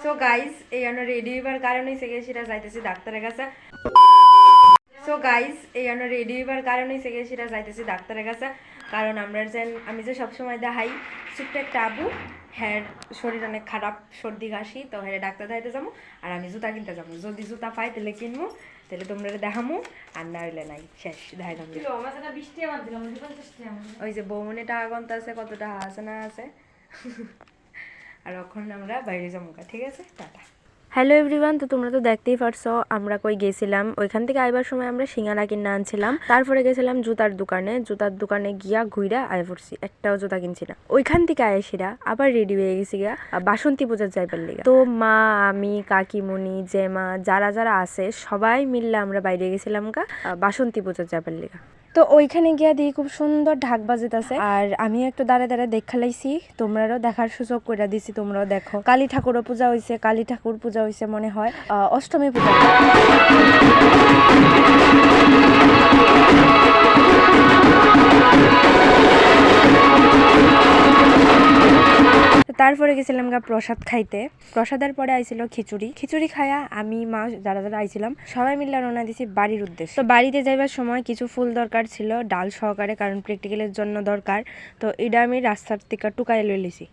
So guys এই আমরা ready হইবার কারণে সেটা যাইতেছি ডাক্তারের কাছে। কারণ আমি যে সবসময় দেখাই ছোট্ট একটা আবু, হ্যাঁ শরীর অনেক খারাপ, সর্দি কাশি, তো হ্যাঁ ডাক্তার দেখাইতে যাবো। আর আমি জুতা কিনতে যাবো, যদি জুতা পাই তাহলে কিনবো, তাহলে তোমরা দেখামো, আর না হইলে নাই, শেষ দেখাই দাম। ওই যে বৌমনে টাকা কমতে আছে, কত টাকা আছে না আছে। আর এখন আমরা বাইরে যাবো, ঠিক আছে, টাটা। হ্যালো এভরিওয়ান, তো তোমরা তো দেখতেই পারছো আমরা কই গেছিলাম। ওইখান থেকে আইবার সময় আমরা সিঙ্গারা কিনে আনছিলাম, তারপরে গেছিলাম জুতার দোকানে গিয়া ঘুইরা আয় পড়ছি, একটাও জুতা কিনছি না। ওইখান থেকে আয়েসিরা আবার রেডি হয়ে গেছি গা বাসন্তী পূজার যাইবার লিগা। তো মা, আমি, কাকিমণি, জেমা, যারা যারা আছে সবাই মিললে আমরা বাইরে গেছিলাম গা বাসন্তী পূজার যাইবার লিগা। তো ওইখানে গিয়া দিয়ে খুব সুন্দর ঢাক বাজিতেছে, আর আমি একটু দাঁড়ে দাঁড়ে দেখা লাইছি, তোমরাও দেখার সুযোগ করে দিছি, তোমরাও দেখো। কালী ঠাকুরও পূজা হয়েছে, কালী ঠাকুর পূজা হয়েছে মনে হয় অষ্টমী পূজা। তারপরে গেছিলাম গা প্রসাদ খাইতে। প্রসাদের পরে আইছিল খিচুড়ি খায়া আমি, মা, যারা যারা আইছিলাম সবাই মিলে রওনা দিছি বাড়ির উদ্দেশ্যে। তো বাড়িতে যাইবার সময় কিছু ফুল দরকার ছিল ডাল সহকারে, কারণ প্র্যাকটিক্যালের জন্য দরকার। তো এটা আমি রাস্তার থেকে টুকাই লই লিছি।